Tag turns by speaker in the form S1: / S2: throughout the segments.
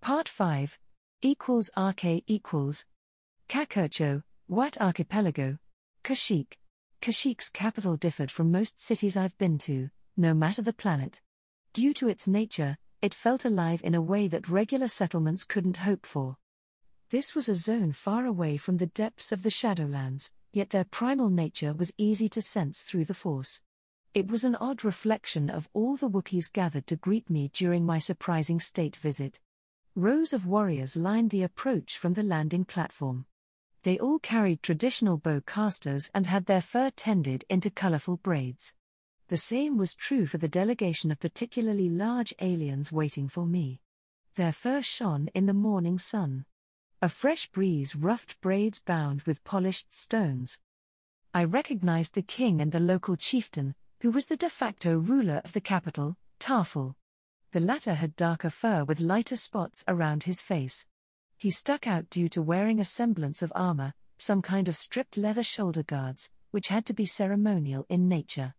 S1: Part 5 equals RK equals Kakurcho, Wat Archipelago, Kashyyyk. Kashyyyk's capital differed from most cities I've been to, no matter the planet. Due to its nature, it felt alive in a way that regular settlements couldn't hope for. This was a zone far away from the depths of the Shadowlands, yet their primal nature was easy to sense through the Force. It was an odd reflection of all the Wookiees gathered to greet me during my surprising state visit. Rows of warriors lined the approach from the landing platform. They all carried traditional bow casters and had their fur tended into colorful braids. The same was true for the delegation of particularly large aliens waiting for me. Their fur shone in the morning sun. A fresh breeze roughed braids bound with polished stones. I recognized the king and the local chieftain, who was the de facto ruler of the capital, Tarful. The latter had darker fur with lighter spots around his face. He stuck out due to wearing a semblance of armor, some kind of stripped leather shoulder guards, which had to be ceremonial in nature.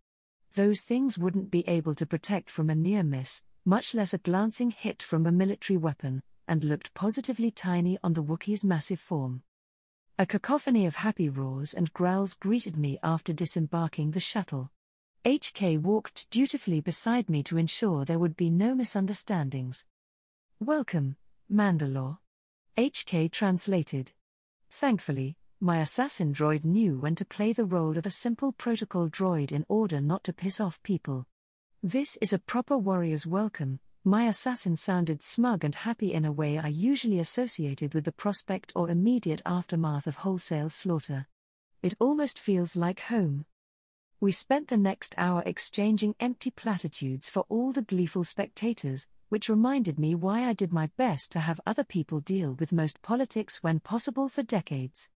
S1: Those things wouldn't be able to protect from a near miss, much less a glancing hit from a military weapon, and looked positively tiny on the Wookiee's massive form. A cacophony of happy roars and growls greeted me after disembarking the shuttle. HK walked dutifully beside me to ensure there would be no misunderstandings. "Welcome, Mandalore," HK translated. Thankfully, my assassin droid knew when to play the role of a simple protocol droid in order not to piss off people. "This is a proper warrior's welcome." My assassin sounded smug and happy in a way I usually associated with the prospect or immediate aftermath of wholesale slaughter. "It almost feels like home." We spent the next hour exchanging empty platitudes for all the gleeful spectators, which reminded me why I did my best to have other people deal with most politics when possible for decades.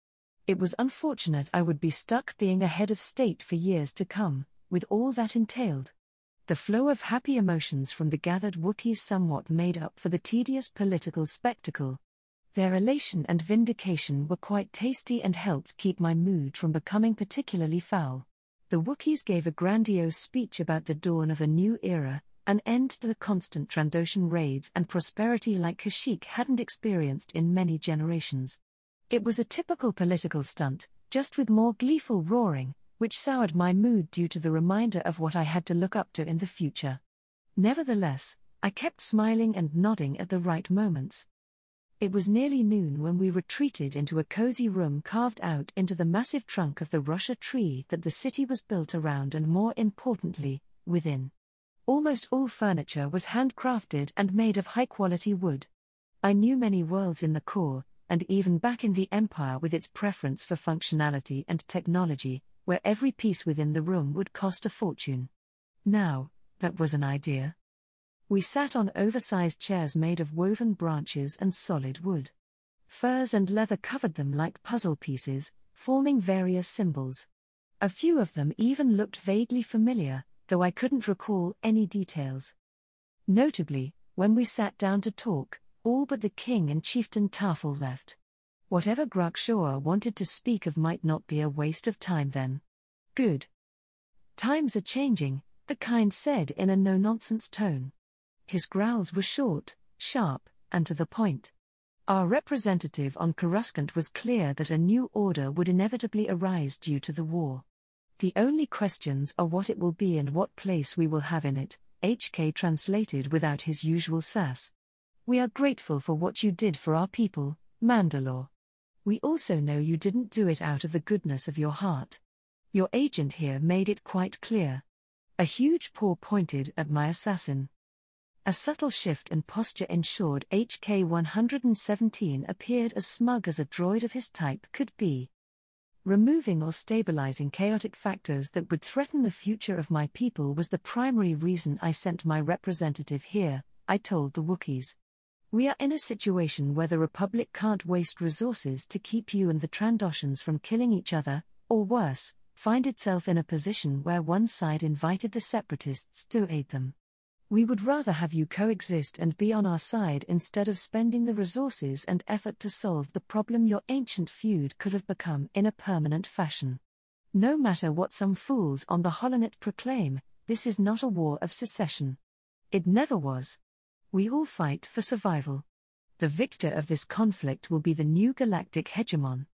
S1: It was unfortunate I would be stuck being a head of state for years to come, with all that entailed. The flow of happy emotions from the gathered Wookiees somewhat made up for the tedious political spectacle. Their elation and vindication were quite tasty and helped keep my mood from becoming particularly foul. The Wookiees gave a grandiose speech about the dawn of a new era, an end to the constant Trandoshan raids and prosperity like Kashyyyk hadn't experienced in many generations. It was a typical political stunt, just with more gleeful roaring, which soured my mood due to the reminder of what I had to look up to in the future. Nevertheless, I kept smiling and nodding at the right moments. It was nearly noon when we retreated into a cozy room carved out into the massive trunk of the Russia tree that the city was built around and, more importantly, within. Almost all furniture was handcrafted and made of high-quality wood. I knew many worlds in the core, and even back in the Empire with its preference for functionality and technology, where every piece within the room would cost a fortune. Now, that was an idea. We sat on oversized chairs made of woven branches and solid wood. Furs and leather covered them like puzzle pieces, forming various symbols. A few of them even looked vaguely familiar, though I couldn't recall any details. Notably, when we sat down to talk, all but the king and chieftain Tarful left. Whatever Grakshaw wanted to speak of might not be a waste of time then. Good. "Times are changing," the kind said in a no-nonsense tone. His growls were short, sharp, and to the point. Our representative on Coruscant was clear that a new order would inevitably arise due to the war. "The only questions are what it will be and what place we will have in it," HK translated without his usual sass. "We are grateful for what you did for our people, Mandalore. We also know you didn't do it out of the goodness of your heart. Your agent here made it quite clear." A huge paw pointed at my assassin. A subtle shift in posture ensured HK-117 appeared as smug as a droid of his type could be. Removing or stabilizing chaotic factors that would threaten the future of my people was the primary reason I sent my representative here, I told the Wookiees. "We are in a situation where the Republic can't waste resources to keep you and the Trandoshans from killing each other, or worse, find itself in a position where one side invited the Separatists to aid them. We would rather have you coexist and be on our side instead of spending the resources and effort to solve the problem your ancient feud could have become in a permanent fashion. No matter what some fools on the Holonet proclaim, this is not a war of secession. It never was. We all fight for survival. The victor of this conflict will be the new galactic hegemon.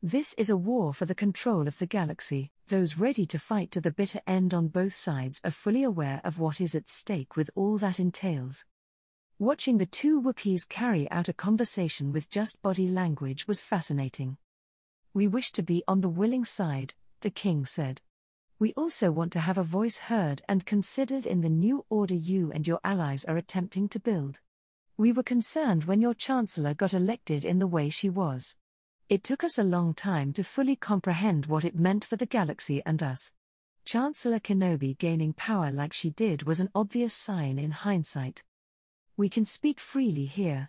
S1: This is a war for the control of the galaxy. Those ready to fight to the bitter end on both sides are fully aware of what is at stake with all that entails. Watching the two Wookiees carry out a conversation with just body language was fascinating. "We wish to be on the willing side," the king said. "We also want to have a voice heard and considered in the new order you and your allies are attempting to build. We were concerned when your chancellor got elected in the way she was. It took us a long time to fully comprehend what it meant for the galaxy and us. Chancellor Kenobi gaining power like she did was an obvious sign in hindsight. We can speak freely here.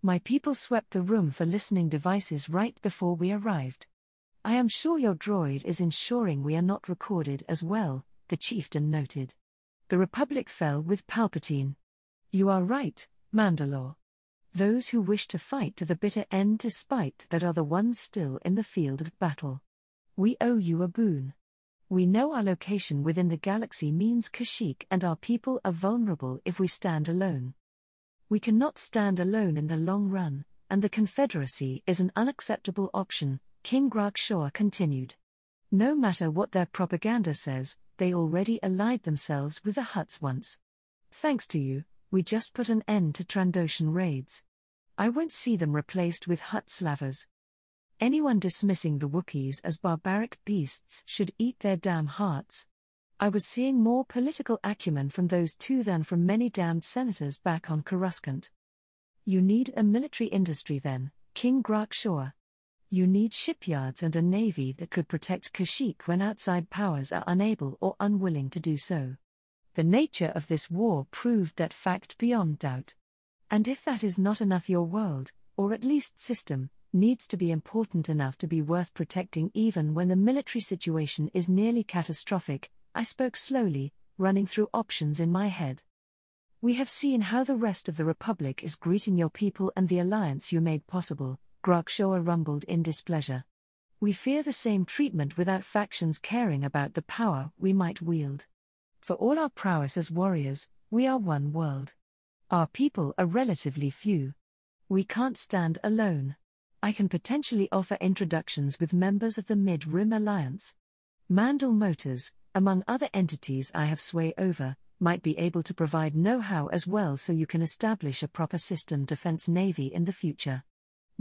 S1: My people swept the room for listening devices right before we arrived. I am sure your droid is ensuring we are not recorded as well," the chieftain noted. "The Republic fell with Palpatine. You are right, Mandalore. Those who wish to fight to the bitter end to spite that are the ones still in the field of battle. We owe you a boon. We know our location within the galaxy means Kashyyyk and our people are vulnerable if we stand alone. We cannot stand alone in the long run, and the Confederacy is an unacceptable option," King Grak-Shor continued. "No matter what their propaganda says, they already allied themselves with the Hutts once. Thanks to you, we just put an end to Trandoshan raids. I won't see them replaced with Hutt slavers. Anyone dismissing the Wookiees as barbaric beasts should eat their damn hearts. I was seeing more political acumen from those two than from many damned senators back on Coruscant. You need a military industry then, King Grak-Shor. You need shipyards and a navy that could protect Kashyyyk when outside powers are unable or unwilling to do so. The nature of this war proved that fact beyond doubt. And if that is not enough, your world, or at least system, needs to be important enough to be worth protecting even when the military situation is nearly catastrophic," I spoke slowly, running through options in my head. "We have seen how the rest of the Republic is greeting your people and the alliance you made possible," Grak-Shor rumbled in displeasure. "We fear the same treatment without factions caring about the power we might wield. For all our prowess as warriors, we are one world. Our people are relatively few. We can't stand alone. I can potentially offer introductions with members of the Mid-Rim Alliance. Mandal Motors, among other entities I have sway over, might be able to provide know-how as well, so you can establish a proper system defense navy in the future.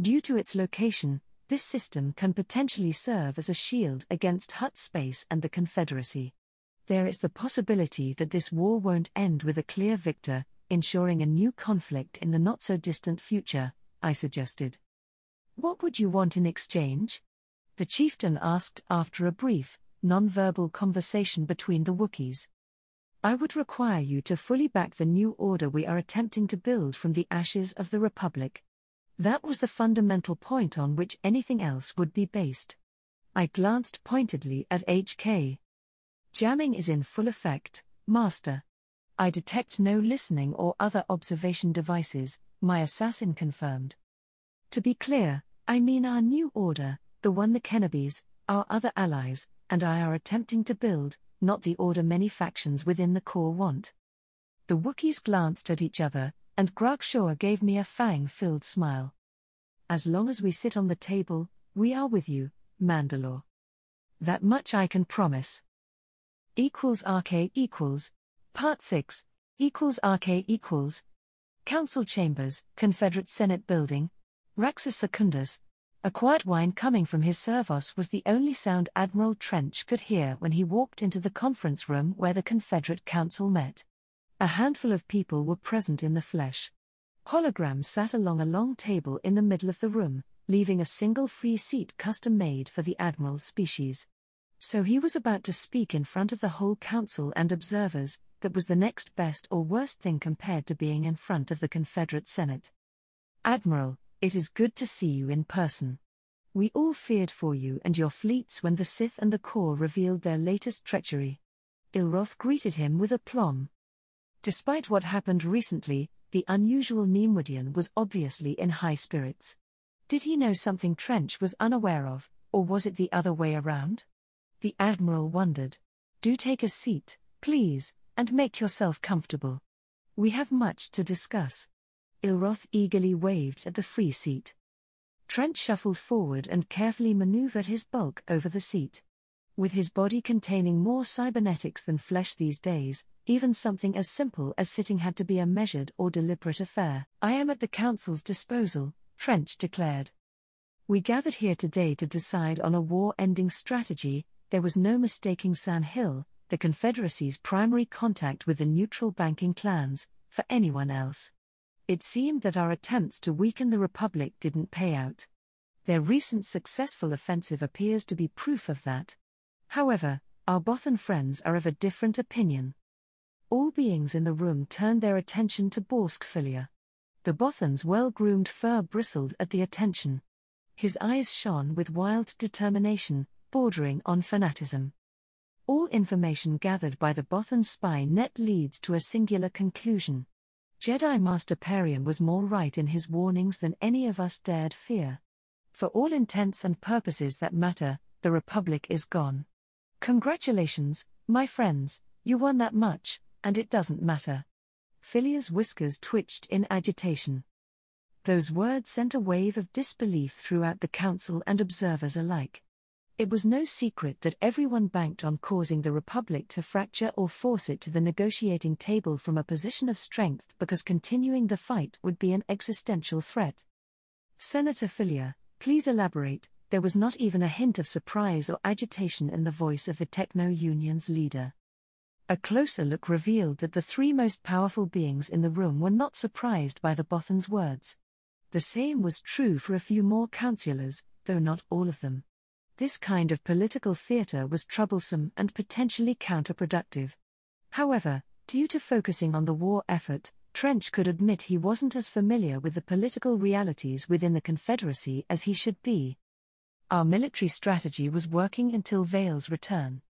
S1: Due to its location, this system can potentially serve as a shield against Hutt space and the Confederacy. There is the possibility that this war won't end with a clear victor, ensuring a new conflict in the not-so-distant future," I suggested. "What would you want in exchange?" the chieftain asked after a brief, non-verbal conversation between the Wookiees. "I would require you to fully back the new order we are attempting to build from the ashes of the Republic. That was the fundamental point on which anything else would be based." I glanced pointedly at HK. "Jamming is in full effect, Master. I detect no listening or other observation devices," my assassin confirmed. "To be clear, I mean our new order, the one the Kenobis, our other allies, and I are attempting to build, not the order many factions within the core want." The Wookiees glanced at each other, and Grak-Shor gave me a fang-filled smile. "As long as we sit on the table, we are with you, Mandalore. That much I can promise." RK equals Part 6 RK equals Council Chambers, Confederate Senate Building, Raxus Secundus. A quiet whine coming from his servos was the only sound Admiral Trench could hear when he walked into the conference room where the Confederate Council met. A handful of people were present in the flesh. Holograms sat along a long table in the middle of the room, leaving a single free seat custom-made for the Admiral's species. So he was about to speak in front of the whole council and observers. That was the next best or worst thing compared to being in front of the Confederate Senate. "Admiral, it is good to see you in person. We all feared for you and your fleets when the Sith and the Corps revealed their latest treachery." Ilroth greeted him with aplomb. Despite what happened recently, the unusual Neimoidian was obviously in high spirits. Did he know something Trench was unaware of, or was it the other way around? The Admiral wondered. "Do take a seat, please, and make yourself comfortable. We have much to discuss." Ilroth eagerly waved at the free seat. Trent shuffled forward and carefully maneuvered his bulk over the seat. With his body containing more cybernetics than flesh these days, even something as simple as sitting had to be a measured or deliberate affair. "I am at the Council's disposal," Trench declared. "We gathered here today to decide on a war-ending strategy." There was no mistaking San Hill, the Confederacy's primary contact with the neutral banking clans, for anyone else. It seemed that our attempts to weaken the Republic didn't pay out. Their recent successful offensive appears to be proof of that. However, our Bothan friends are of a different opinion. All beings in the room turned their attention to Borskfilia. The Bothan's well-groomed fur bristled at the attention. His eyes shone with wild determination, bordering on fanatism. All information gathered by the Bothan spy net leads to a singular conclusion. Jedi Master Perion was more right in his warnings than any of us dared fear. For all intents and purposes that matter, the Republic is gone. Congratulations, my friends, you won that much, and it doesn't matter. Filia's whiskers twitched in agitation. Those words sent a wave of disbelief throughout the Council and observers alike. It was no secret that everyone banked on causing the Republic to fracture or force it to the negotiating table from a position of strength because continuing the fight would be an existential threat. "Senator Filia, please elaborate." There was not even a hint of surprise or agitation in the voice of the Techno-Union's leader. A closer look revealed that the three most powerful beings in the room were not surprised by the Bothan's words. The same was true for a few more councillors, though not all of them. This kind of political theatre was troublesome and potentially counterproductive. However, due to focusing on the war effort, Trench could admit he wasn't as familiar with the political realities within the Confederacy as he should be. Our military strategy was working until Vale's return.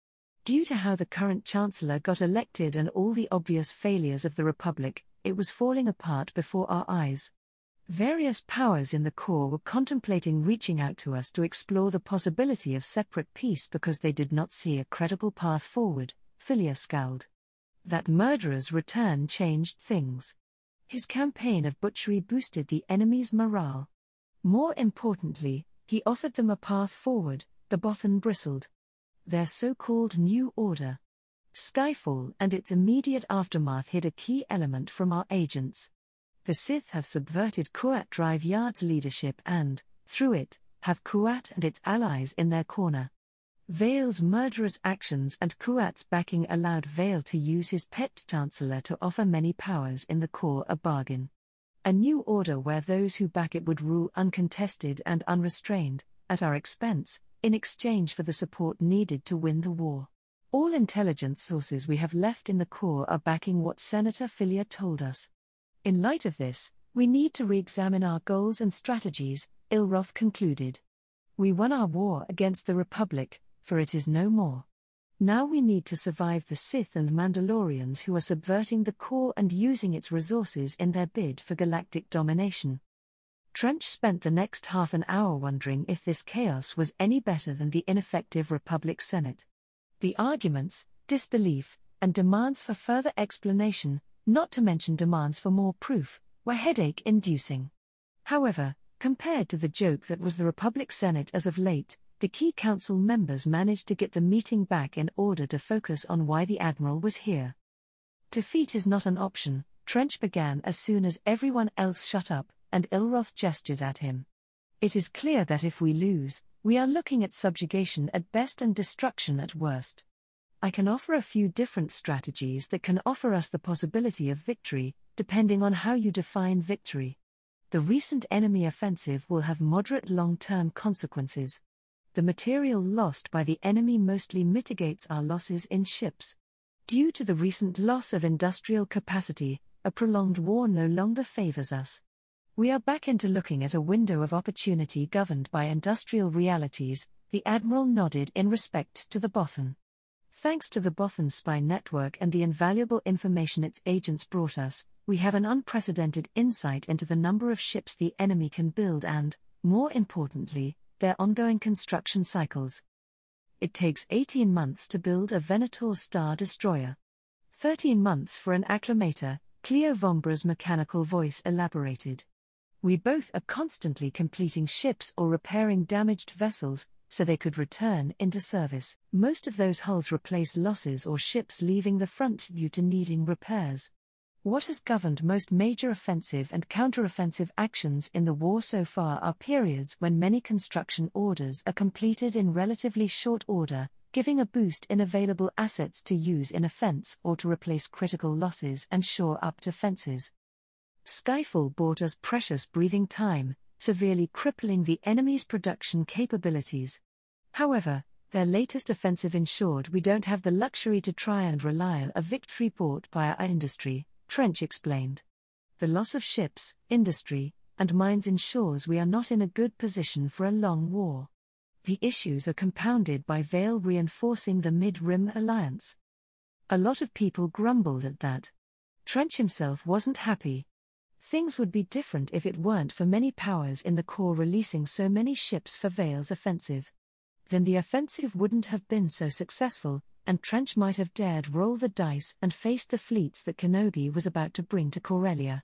S1: Due to how the current Chancellor got elected and all the obvious failures of the Republic, it was falling apart before our eyes. Various powers in the core were contemplating reaching out to us to explore the possibility of separate peace because they did not see a credible path forward, Filia scowled. That murderer's return changed things. His campaign of butchery boosted the enemy's morale. More importantly, he offered them a path forward, the Bothan bristled. Their so-called New Order. Skyfall and its immediate aftermath hid a key element from our agents. The Sith have subverted Kuat Drive Yard's leadership and, through it, have Kuat and its allies in their corner. Vale's murderous actions and Kuat's backing allowed Vale to use his pet Chancellor to offer many powers in the core a bargain. A new order where those who back it would rule uncontested and unrestrained, at our expense, in exchange for the support needed to win the war. All intelligence sources we have left in the core are backing what Senator Filia told us. In light of this, we need to re-examine our goals and strategies, Ilroth concluded. We won our war against the Republic, for it is no more. Now we need to survive the Sith and Mandalorians who are subverting the core and using its resources in their bid for galactic domination. Trench spent the next half an hour wondering if this chaos was any better than the ineffective Republic Senate. The arguments, disbelief, and demands for further explanation, not to mention demands for more proof, were headache-inducing. However, compared to the joke that was the Republic Senate as of late, the key council members managed to get the meeting back in order to focus on why the Admiral was here. Defeat is not an option, Trench began as soon as everyone else shut up, and Ilroth gestured at him. It is clear that if we lose, we are looking at subjugation at best and destruction at worst. I can offer a few different strategies that can offer us the possibility of victory, depending on how you define victory. The recent enemy offensive will have moderate long-term consequences. The material lost by the enemy mostly mitigates our losses in ships. Due to the recent loss of industrial capacity, a prolonged war no longer favors us. We are back into looking at a window of opportunity governed by industrial realities, the Admiral nodded in respect to the Bothan. Thanks to the Bothan spy network and the invaluable information its agents brought us, we have an unprecedented insight into the number of ships the enemy can build and, more importantly, their ongoing construction cycles. It takes 18 months to build a Venator Star Destroyer. 13 months for an Acclamator, Cleo Vombra's mechanical voice elaborated. We both are constantly completing ships or repairing damaged vessels, so they could return into service. Most of those hulls replace losses or ships leaving the front due to needing repairs. What has governed most major offensive and counteroffensive actions in the war so far are periods when many construction orders are completed in relatively short order, giving a boost in available assets to use in offense or to replace critical losses and shore up defenses. Skyfall bought us precious breathing time, severely crippling the enemy's production capabilities. However, their latest offensive ensured we don't have the luxury to try and rely on a victory bought by our industry, Trench explained. The loss of ships, industry, and mines ensures we are not in a good position for a long war. The issues are compounded by Vale reinforcing the Mid-Rim alliance. A lot of people grumbled at that. Trench himself wasn't happy. Things would be different if it weren't for many powers in the core releasing so many ships for Vale's offensive. Then the offensive wouldn't have been so successful, and Trench might have dared roll the dice and faced the fleets that Kenobi was about to bring to Corellia.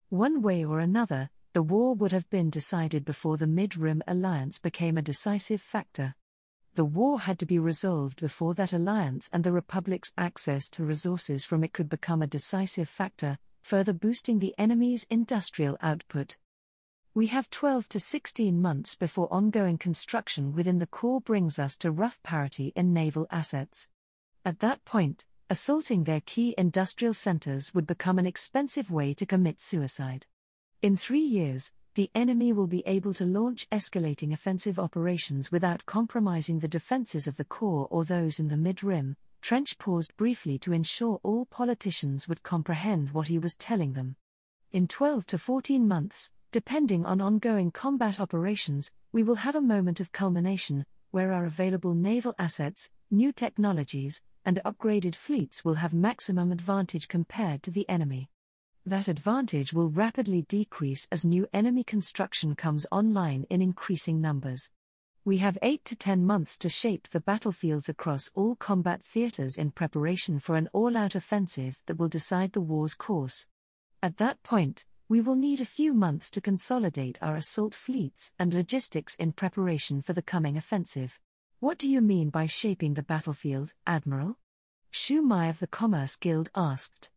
S1: One way or another, the war would have been decided before the Mid-Rim alliance became a decisive factor. The war had to be resolved before that alliance and the Republic's access to resources from it could become a decisive factor, further boosting the enemy's industrial output. We have 12 to 16 months before ongoing construction within the core brings us to rough parity in naval assets. At that point, assaulting their key industrial centers would become an expensive way to commit suicide. In 3 years, the enemy will be able to launch escalating offensive operations without compromising the defenses of the core or those in the Mid-Rim. Trench paused briefly to ensure all politicians would comprehend what he was telling them. In 12 to 14 months, depending on ongoing combat operations, we will have a moment of culmination, where our available naval assets, new technologies, and upgraded fleets will have maximum advantage compared to the enemy. That advantage will rapidly decrease as new enemy construction comes online in increasing numbers. We have 8 to 10 months to shape the battlefields across all combat theaters in preparation for an all-out offensive that will decide the war's course. At that point, we will need a few months to consolidate our assault fleets and logistics in preparation for the coming offensive. What do you mean by shaping the battlefield, Admiral? Shu Mai of the Commerce Guild asked.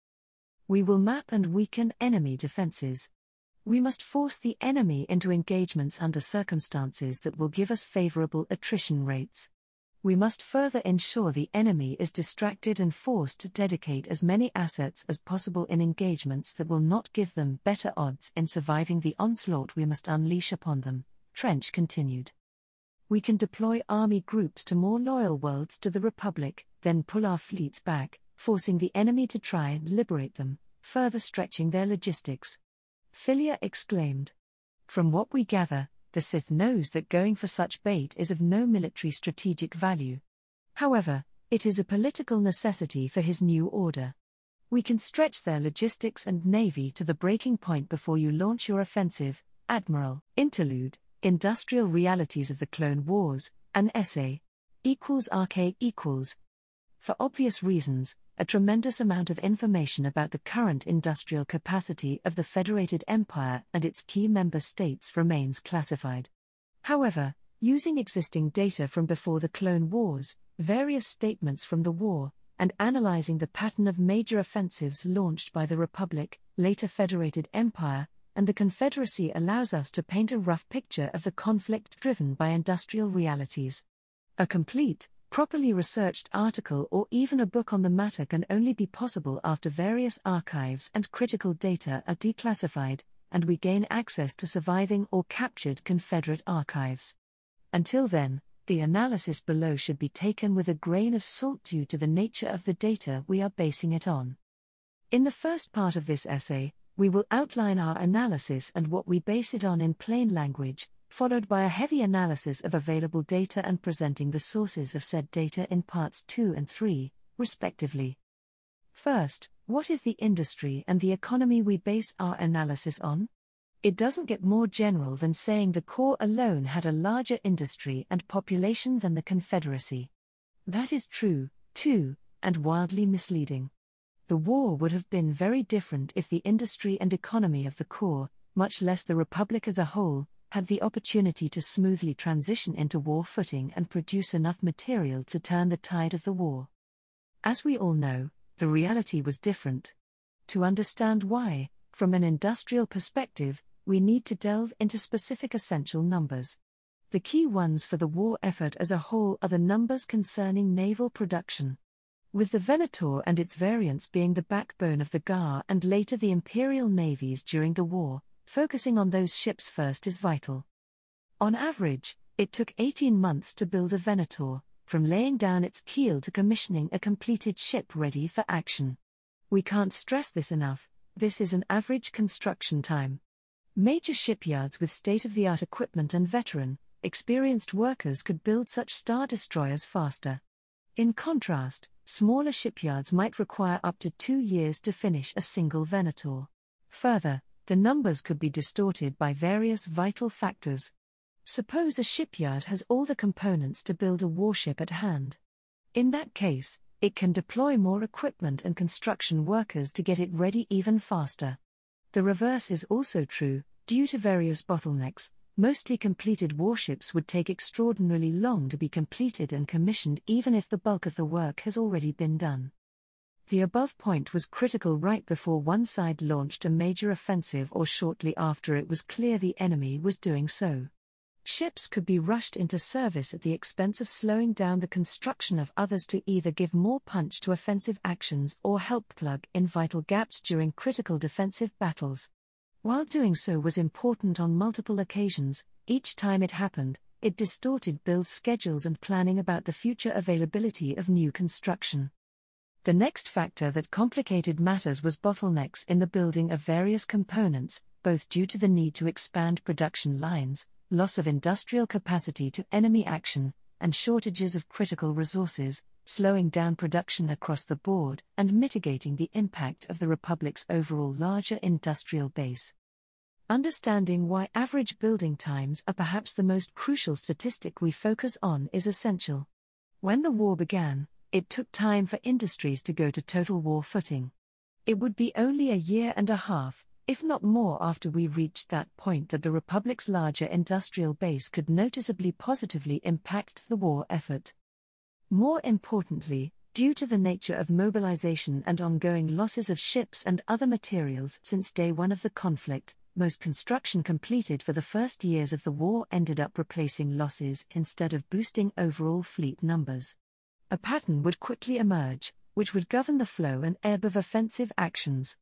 S1: We will map and weaken enemy defenses. We must force the enemy into engagements under circumstances that will give us favorable attrition rates. We must further ensure the enemy is distracted and forced to dedicate as many assets as possible in engagements that will not give them better odds in surviving the onslaught we must unleash upon them, Trench continued. We can deploy army groups to more loyal worlds to the Republic, then pull our fleets back, forcing the enemy to try and liberate them, further stretching their logistics. Philia exclaimed. From what we gather, the Sith knows that going for such bait is of no military strategic value. However, it is a political necessity for his new order. We can stretch their logistics and navy to the breaking point before you launch your offensive, Admiral. Interlude, Industrial Realities of the Clone Wars, an essay. =RK=. For obvious reasons, a tremendous amount of information about the current industrial capacity of the Federated Empire and its key member states remains classified. However, using existing data from before the Clone Wars, various statements from the war, and analyzing the pattern of major offensives launched by the Republic, later Federated Empire, and the Confederacy allows us to paint a rough picture of the conflict driven by industrial realities. A complete, properly researched article or even a book on the matter can only be possible after various archives and critical data are declassified, and we gain access to surviving or captured Confederate archives. Until then, the analysis below should be taken with a grain of salt due to the nature of the data we are basing it on. In the first part of this essay, we will outline our analysis and what we base it on in plain language, followed by a heavy analysis of available data and presenting the sources of said data in parts 2 and 3, respectively. First, what is the industry and the economy we base our analysis on? It doesn't get more general than saying the core alone had a larger industry and population than the Confederacy. That is true, too, and wildly misleading. The war would have been very different if the industry and economy of the Corps, much less the Republic as a whole, had the opportunity to smoothly transition into war footing and produce enough material to turn the tide of the war. As we all know, the reality was different. To understand why, from an industrial perspective, we need to delve into specific essential numbers. The key ones for the war effort as a whole are the numbers concerning naval production. With the Venator and its variants being the backbone of the GAR and later the imperial navies during the war, focusing on those ships first is vital. On average, it took 18 months to build a Venator, from laying down its keel to commissioning a completed ship ready for action. We can't stress this enough, this is an average construction time. Major shipyards with state-of-the-art equipment and veteran, experienced workers could build such star destroyers faster. In contrast, smaller shipyards might require up to 2 years to finish a single Venator. Further, the numbers could be distorted by various vital factors. Suppose a shipyard has all the components to build a warship at hand. In that case, it can deploy more equipment and construction workers to get it ready even faster. The reverse is also true. Due to various bottlenecks, mostly completed warships would take extraordinarily long to be completed and commissioned even if the bulk of the work has already been done. The above point was critical right before one side launched a major offensive or shortly after it was clear the enemy was doing so. Ships could be rushed into service at the expense of slowing down the construction of others to either give more punch to offensive actions or help plug in vital gaps during critical defensive battles. While doing so was important on multiple occasions, each time it happened, it distorted build schedules and planning about the future availability of new construction. The next factor that complicated matters was bottlenecks in the building of various components, both due to the need to expand production lines, loss of industrial capacity to enemy action, and shortages of critical resources, slowing down production across the board and mitigating the impact of the Republic's overall larger industrial base. Understanding why average building times are perhaps the most crucial statistic we focus on is essential. When the war began, it took time for industries to go to total war footing. It would be only a year and a half, if not more, after we reached that point that the Republic's larger industrial base could noticeably positively impact the war effort. More importantly, due to the nature of mobilization and ongoing losses of ships and other materials since day one of the conflict, most construction completed for the first years of the war ended up replacing losses instead of boosting overall fleet numbers. A pattern would quickly emerge, which would govern the flow and ebb of offensive actions.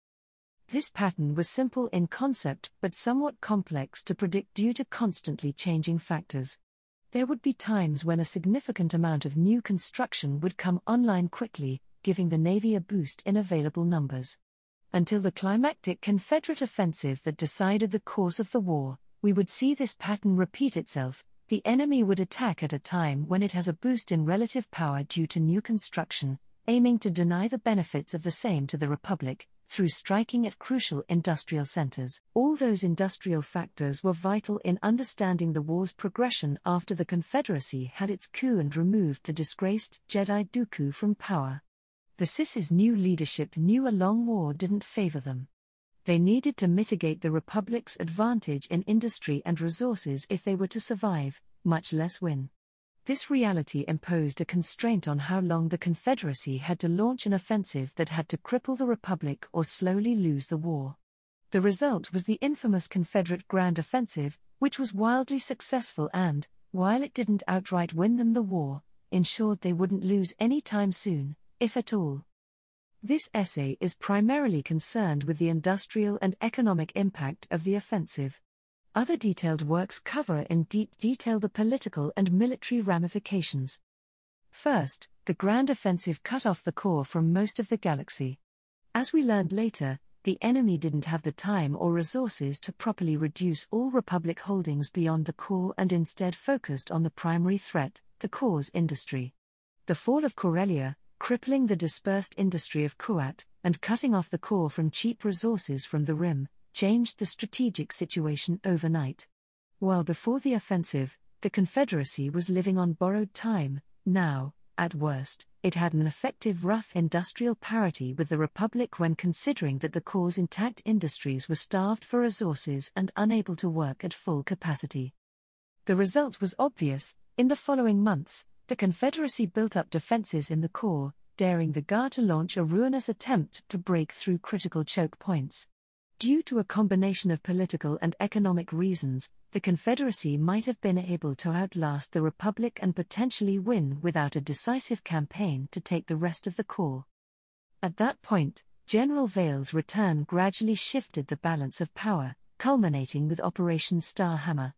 S1: This pattern was simple in concept but somewhat complex to predict due to constantly changing factors. There would be times when a significant amount of new construction would come online quickly, giving the Navy a boost in available numbers. Until the climactic Confederate offensive that decided the course of the war, we would see this pattern repeat itself. The enemy would attack at a time when it has a boost in relative power due to new construction, aiming to deny the benefits of the same to the Republic, through striking at crucial industrial centers. All those industrial factors were vital in understanding the war's progression after the Confederacy had its coup and removed the disgraced Jedi Dooku from power. The CIS's new leadership knew a long war didn't favor them. They needed to mitigate the Republic's advantage in industry and resources if they were to survive, much less win. This reality imposed a constraint on how long the Confederacy had to launch an offensive that had to cripple the Republic or slowly lose the war. The result was the infamous Confederate Grand Offensive, which was wildly successful and, while it didn't outright win them the war, ensured they wouldn't lose any time soon, if at all. This essay is primarily concerned with the industrial and economic impact of the offensive. Other detailed works cover in deep detail the political and military ramifications. First, the Grand Offensive cut off the Corps from most of the galaxy. As we learned later, the enemy didn't have the time or resources to properly reduce all Republic holdings beyond the Corps and instead focused on the primary threat, the Corps' industry. The fall of Corellia, crippling the dispersed industry of Kuat, and cutting off the Corps from cheap resources from the Rim, changed the strategic situation overnight. While before the offensive, the Confederacy was living on borrowed time, now, At worst, it had an effective rough industrial parity with the Republic when considering that the Corps' intact industries were starved for resources and unable to work at full capacity. The result was obvious. In the following months, the Confederacy built up defenses in the Corps, daring the GAR to launch a ruinous attempt to break through critical choke points. Due to a combination of political and economic reasons, the Confederacy might have been able to outlast the Republic and potentially win without a decisive campaign to take the rest of the Corps. At that point, General Vale's return gradually shifted the balance of power, culminating with Operation Starhammer.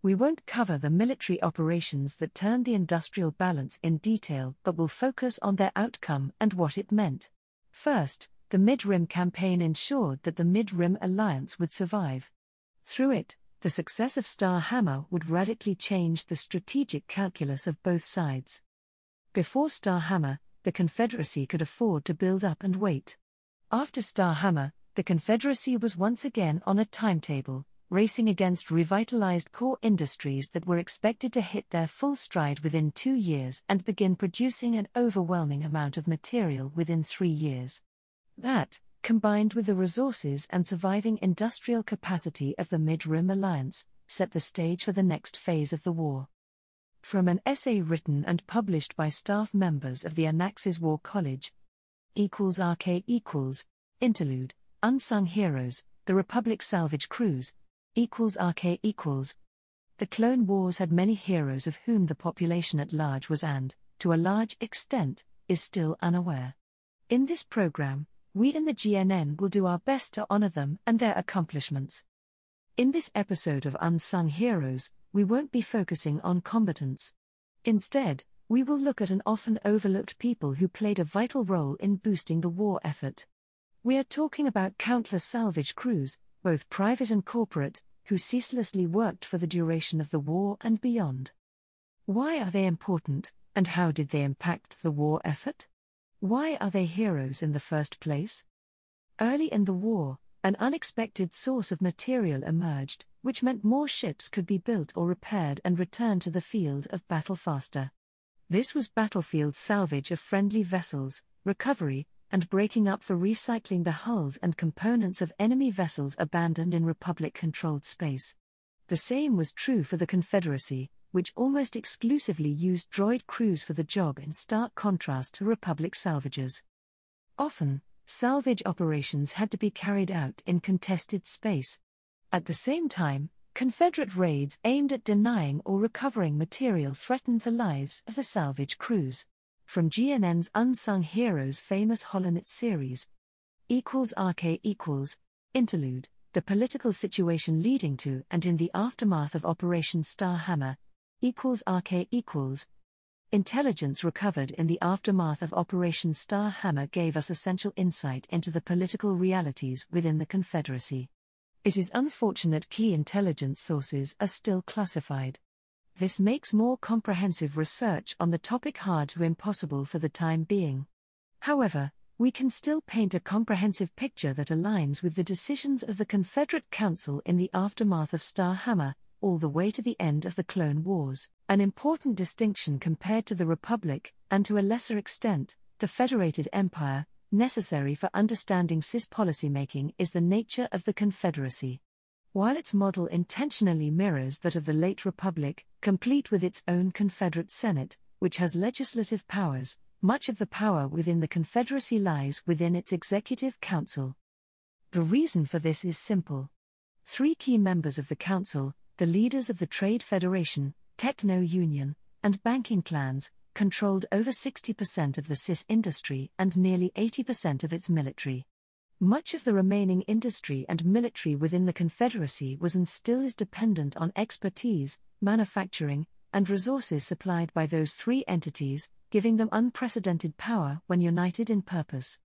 S1: We won't cover the military operations that turned the industrial balance in detail, but will focus on their outcome and what it meant. First, the Mid-Rim campaign ensured that the Mid-Rim alliance would survive. Through it, the success of Starhammer would radically change the strategic calculus of both sides. Before Starhammer, the Confederacy could afford to build up and wait. After Starhammer, the Confederacy was once again on a timetable, racing against revitalized core industries that were expected to hit their full stride within 2 years and begin producing an overwhelming amount of material within 3 years. That, combined with the resources and surviving industrial capacity of the Mid-Rim Alliance, set the stage for the next phase of the war. From an essay written and published by staff members of the Anaxes War College, =RK=, Interlude, Unsung Heroes, the Republic Salvage Crews, =RK=. The Clone Wars had many heroes of whom the population at large was and, to a large extent, is still unaware. In this program, we in the GNN will do our best to honor them and their accomplishments. In this episode of Unsung Heroes, we won't be focusing on combatants. Instead, we will look at an often overlooked people who played a vital role in boosting the war effort. We are talking about countless salvage crews, both private and corporate, who ceaselessly worked for the duration of the war and beyond. Why are they important, and how did they impact the war effort? Why are they heroes in the first place? Early in the war, an unexpected source of material emerged, which meant more ships could be built or repaired and returned to the field of battle faster. This was battlefield salvage of friendly vessels, recovery, and breaking up for recycling the hulls and components of enemy vessels abandoned in Republic-controlled space. The same was true for the Confederacy, which almost exclusively used droid crews for the job in stark contrast to Republic salvagers. Often, salvage operations had to be carried out in contested space. At the same time, Confederate raids aimed at denying or recovering material threatened the lives of the salvage crews. From GNN's Unsung Heroes famous Holonet series, =RK=, Interlude, the political situation leading to and in the aftermath of Operation Starhammer, =RK=. Intelligence recovered in the aftermath of Operation Starhammer gave us essential insight into the political realities within the Confederacy. It is unfortunate key intelligence sources are still classified. This makes more comprehensive research on the topic hard to impossible for the time being. However, we can still paint a comprehensive picture that aligns with the decisions of the Confederate Council in the aftermath of Starhammer, all the way to the end of the Clone Wars, an important distinction compared to the Republic, and to a lesser extent, the Federated Empire, necessary for understanding CIS policymaking is the nature of the Confederacy. While its model intentionally mirrors that of the late Republic, complete with its own Confederate Senate, which has legislative powers, much of the power within the Confederacy lies within its Executive Council. The reason for this is simple. 3 key members of the Council, the leaders of the Trade Federation, Techno-Union, and banking clans, controlled over 60% of the CIS industry and nearly 80% of its military. Much of the remaining industry and military within the Confederacy was and still is dependent on expertise, manufacturing, and resources supplied by those 3 entities, giving them unprecedented power when united in purpose.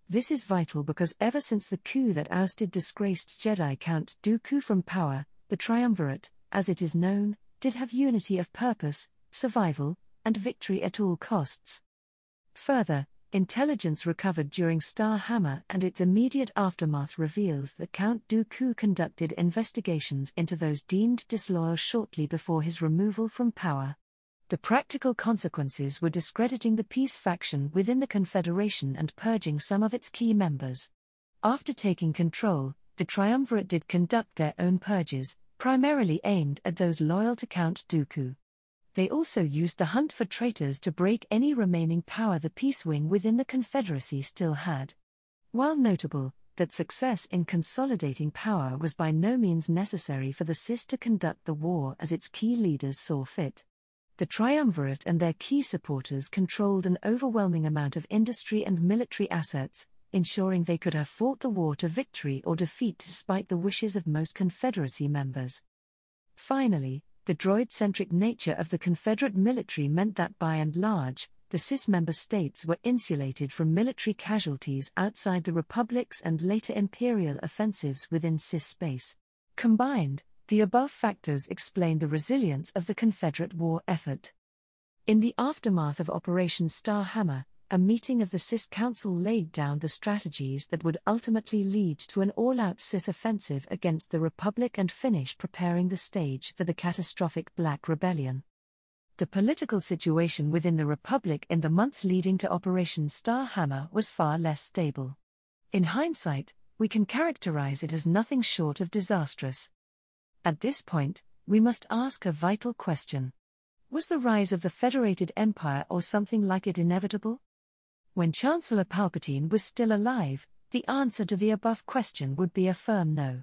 S1: This is vital because ever since the coup that ousted disgraced Jedi Count Dooku from power, the Triumvirate, as it is known, did have unity of purpose, survival, and victory at all costs. Further, intelligence recovered during Starhammer and its immediate aftermath reveals that Count Dooku conducted investigations into those deemed disloyal shortly before his removal from power. The practical consequences were discrediting the peace faction within the Confederation and purging some of its key members. After taking control, the triumvirate did conduct their own purges, primarily aimed at those loyal to Count Dooku. They also used the hunt for traitors to break any remaining power the peace wing within the Confederacy still had. While notable, that success in consolidating power was by no means necessary for the CIS to conduct the war as its key leaders saw fit. The triumvirate and their key supporters controlled an overwhelming amount of industry and military assets, ensuring they could have fought the war to victory or defeat despite the wishes of most Confederacy members. Finally, the droid-centric nature of the Confederate military meant that by and large, the CIS member states were insulated from military casualties outside the Republics and later Imperial offensives within CIS space. Combined, the above factors explain the resilience of the Confederate war effort. In the aftermath of Operation Starhammer, a meeting of the CIS Council laid down the strategies that would ultimately lead to an all-out CIS offensive against the Republic and finished preparing the stage for the catastrophic Black Rebellion. The political situation within the Republic in the months leading to Operation Starhammer was far less stable. In hindsight, we can characterize it as nothing short of disastrous. At this point, we must ask a vital question. Was the rise of the Federated Empire or something like it inevitable? When Chancellor Palpatine was still alive, the answer to the above question would be a firm no.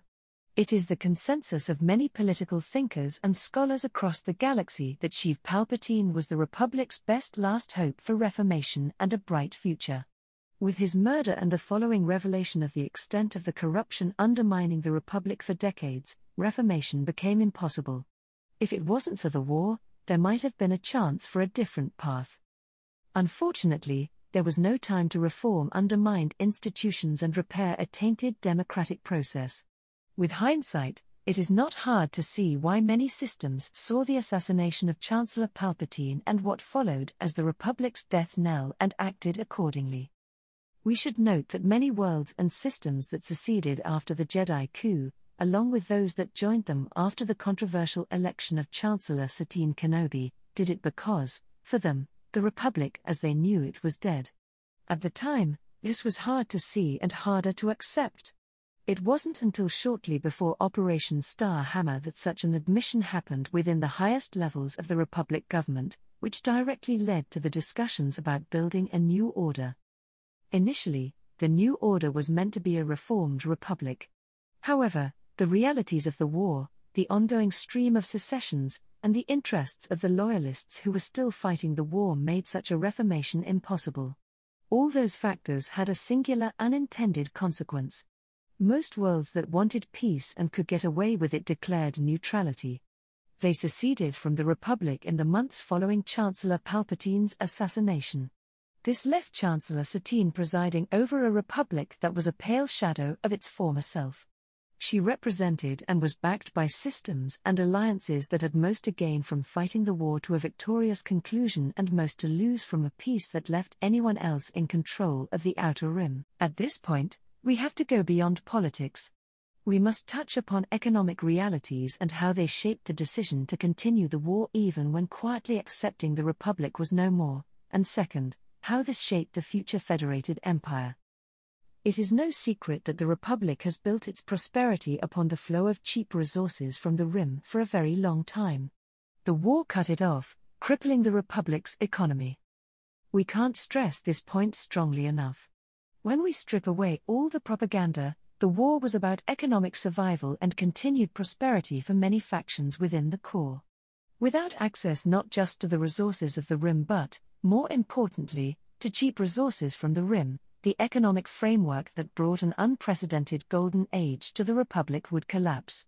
S1: It is the consensus of many political thinkers and scholars across the galaxy that Sheev Palpatine was the Republic's best last hope for reformation and a bright future. With his murder and the following revelation of the extent of the corruption undermining the Republic for decades, reformation became impossible. If it wasn't for the war, there might have been a chance for a different path. Unfortunately, there was no time to reform undermined institutions and repair a tainted democratic process. With hindsight, it is not hard to see why many systems saw the assassination of Chancellor Palpatine and what followed as the Republic's death knell and acted accordingly. We should note that many worlds and systems that succeeded after the Jedi coup, along with those that joined them after the controversial election of Chancellor Satine Kenobi, did it because, for them, the Republic as they knew it was dead. At the time, this was hard to see and harder to accept. It wasn't until shortly before Operation Starhammer that such an admission happened within the highest levels of the Republic government, which directly led to the discussions about building a new order. Initially, the new order was meant to be a reformed republic. However, the realities of the war, the ongoing stream of secessions, and the interests of the loyalists who were still fighting the war made such a reformation impossible. All those factors had a singular unintended consequence. Most worlds that wanted peace and could get away with it declared neutrality. They seceded from the Republic in the months following Chancellor Palpatine's assassination. This left Chancellor Satine presiding over a republic that was a pale shadow of its former self. She represented and was backed by systems and alliances that had most to gain from fighting the war to a victorious conclusion and most to lose from a peace that left anyone else in control of the Outer Rim. At this point, we have to go beyond politics. We must touch upon economic realities and how they shaped the decision to continue the war even when quietly accepting the Republic was no more, and second, how this shaped the future Federated Empire. It is no secret that the Republic has built its prosperity upon the flow of cheap resources from the Rim for a very long time. The war cut it off, crippling the Republic's economy. We can't stress this point strongly enough. When we strip away all the propaganda, the war was about economic survival and continued prosperity for many factions within the core. Without access not just to the resources of the Rim but, more importantly, to cheap resources from the Rim, the economic framework that brought an unprecedented golden age to the Republic would collapse.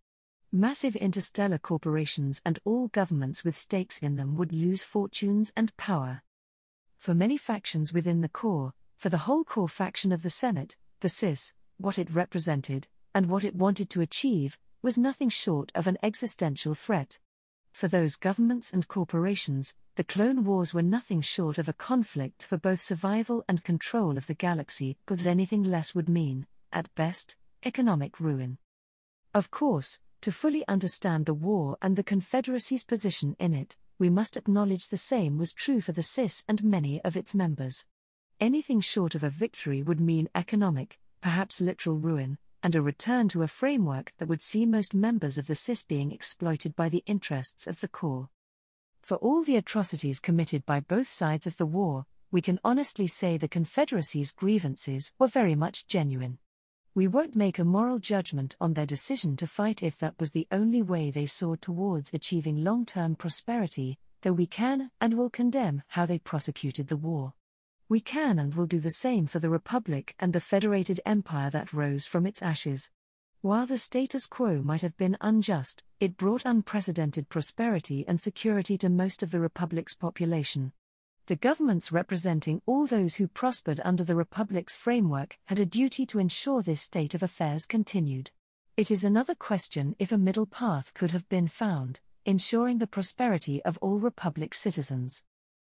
S1: Massive interstellar corporations and all governments with stakes in them would lose fortunes and power. For many factions within the core, for the whole core faction of the Senate, the CIS, what it represented, and what it wanted to achieve, was nothing short of an existential threat. For those governments and corporations, the Clone Wars were nothing short of a conflict for both survival and control of the galaxy, because anything less would mean, at best, economic ruin. Of course, to fully understand the war and the Confederacy's position in it, we must acknowledge the same was true for the CIS and many of its members. Anything short of a victory would mean economic, perhaps literal ruin, and a return to a framework that would see most members of the CIS being exploited by the interests of the core. For all the atrocities committed by both sides of the war, we can honestly say the Confederacy's grievances were very much genuine. We won't make a moral judgment on their decision to fight if that was the only way they saw towards achieving long-term prosperity, though we can and will condemn how they prosecuted the war. We can and will do the same for the Republic and the federated empire that rose from its ashes. While the status quo might have been unjust, it brought unprecedented prosperity and security to most of the Republic's population. The governments representing all those who prospered under the Republic's framework had a duty to ensure this state of affairs continued. It is another question if a middle path could have been found, ensuring the prosperity of all Republic citizens.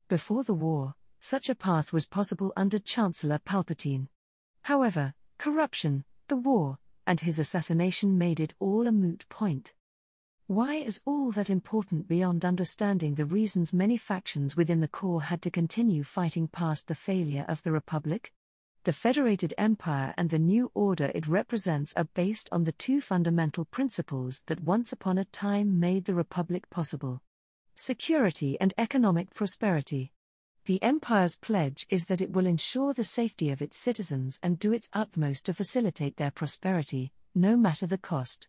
S1: Before the war, such a path was possible under Chancellor Palpatine. However, corruption, the war, and his assassination made it all a moot point. Why is all that important beyond understanding the reasons many factions within the core had to continue fighting past the failure of the Republic? The Federated Empire and the new order it represents are based on the two fundamental principles that once upon a time made the Republic possible: security and economic prosperity. The Empire's pledge is that it will ensure the safety of its citizens and do its utmost to facilitate their prosperity, no matter the cost.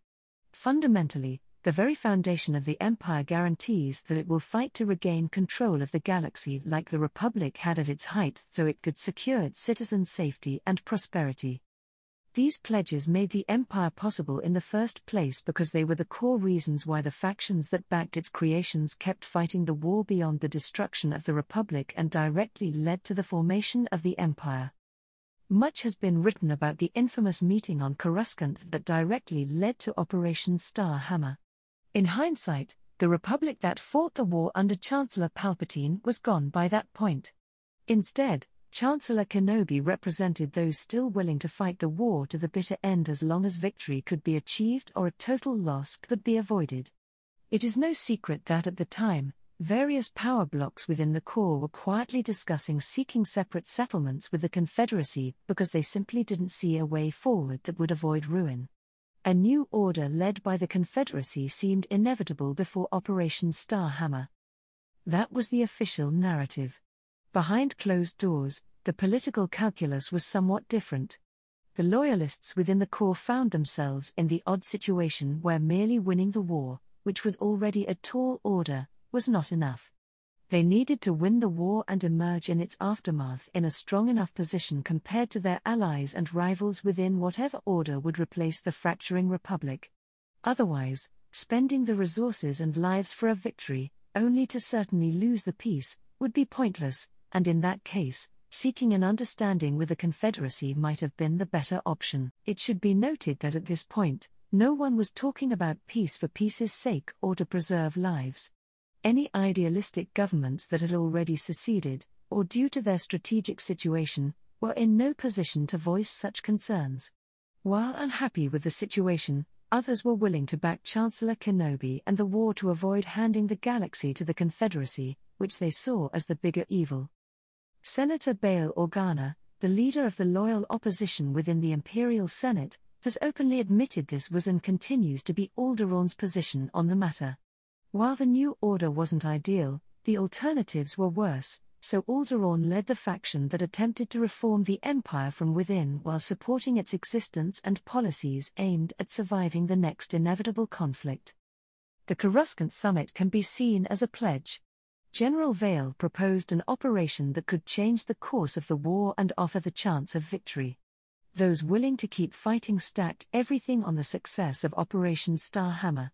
S1: Fundamentally, the very foundation of the Empire guarantees that it will fight to regain control of the galaxy like the Republic had at its height so it could secure its citizens' safety and prosperity. These pledges made the Empire possible in the first place because they were the core reasons why the factions that backed its creations kept fighting the war beyond the destruction of the Republic and directly led to the formation of the Empire. Much has been written about the infamous meeting on Coruscant that directly led to Operation Star Hammer. In hindsight, the Republic that fought the war under Chancellor Palpatine was gone by that point. Instead, Chancellor Kenobi represented those still willing to fight the war to the bitter end as long as victory could be achieved or a total loss could be avoided. It is no secret that at the time, various power blocks within the core were quietly discussing seeking separate settlements with the Confederacy because they simply didn't see a way forward that would avoid ruin. A new order led by the Confederacy seemed inevitable before Operation Star Hammer. That was the official narrative. Behind closed doors, the political calculus was somewhat different. The loyalists within the core found themselves in the odd situation where merely winning the war, which was already a tall order, was not enough. They needed to win the war and emerge in its aftermath in a strong enough position compared to their allies and rivals within whatever order would replace the fracturing Republic. Otherwise, spending the resources and lives for a victory, only to certainly lose the peace, would be pointless, and in that case, seeking an understanding with the Confederacy might have been the better option. It should be noted that at this point, no one was talking about peace for peace's sake or to preserve lives. Any idealistic governments that had already seceded, or due to their strategic situation, were in no position to voice such concerns. While unhappy with the situation, others were willing to back Chancellor Kenobi and the war to avoid handing the galaxy to the Confederacy, which they saw as the bigger evil. Senator Bail Organa, the leader of the loyal opposition within the Imperial Senate, has openly admitted this was and continues to be Alderaan's position on the matter. While the new order wasn't ideal, the alternatives were worse, so Alderaan led the faction that attempted to reform the Empire from within while supporting its existence and policies aimed at surviving the next inevitable conflict. The Coruscant Summit can be seen as a pledge. General Vale proposed an operation that could change the course of the war and offer the chance of victory. Those willing to keep fighting stacked everything on the success of Operation Star Hammer.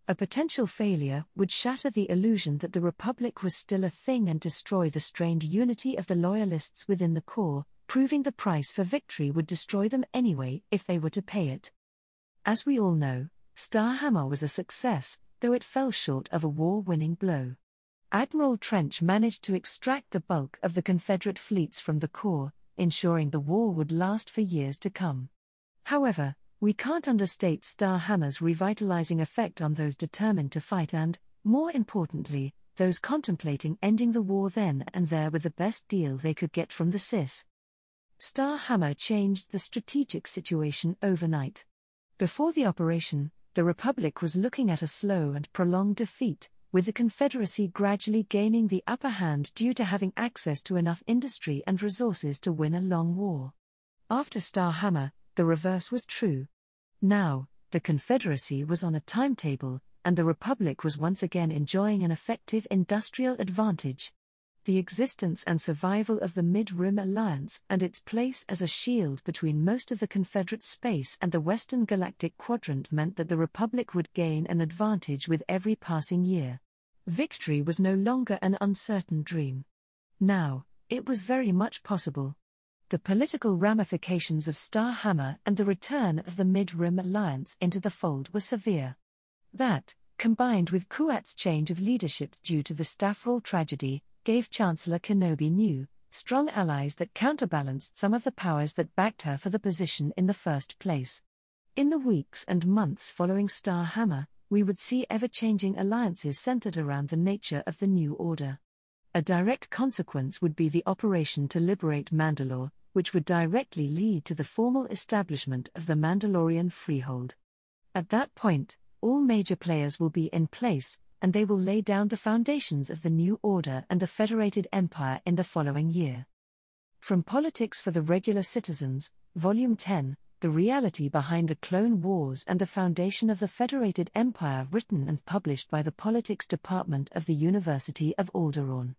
S1: A potential failure would shatter the illusion that the Republic was still a thing and destroy the strained unity of the loyalists within the core, proving the price for victory would destroy them anyway if they were to pay it. As we all know, Star Hammer was a success, though it fell short of a war-winning blow. Admiral Trench managed to extract the bulk of the Confederate fleets from the core, ensuring the war would last for years to come. However, we can't understate Star Hammer's revitalizing effect on those determined to fight and, more importantly, those contemplating ending the war then and there with the best deal they could get from the CIS. Starhammer changed the strategic situation overnight. Before the operation, the Republic was looking at a slow and prolonged defeat, with the Confederacy gradually gaining the upper hand due to having access to enough industry and resources to win a long war. After Starhammer, the reverse was true. Now, the Confederacy was on a timetable, and the Republic was once again enjoying an effective industrial advantage. The existence and survival of the Mid-Rim Alliance and its place as a shield between most of the Confederate space and the Western Galactic Quadrant meant that the Republic would gain an advantage with every passing year. Victory was no longer an uncertain dream. Now, it was very much possible. The political ramifications of Starhammer and the return of the Mid-Rim Alliance into the fold were severe. That, combined with Kuat's change of leadership due to the Staffroll tragedy, gave Chancellor Kenobi new, strong allies that counterbalanced some of the powers that backed her for the position in the first place. In the weeks and months following Starhammer, we would see ever-changing alliances centered around the nature of the new order. A direct consequence would be the operation to liberate Mandalore, which would directly lead to the formal establishment of the Mandalorian Freehold. At that point, all major players will be in place, and they will lay down the foundations of the new order and the Federated Empire in the following year. From Politics for the Regular Citizens, Volume 10, The Reality Behind the Clone Wars and the Foundation of the Federated Empire, written and published by the Politics Department of the University of Alderaan.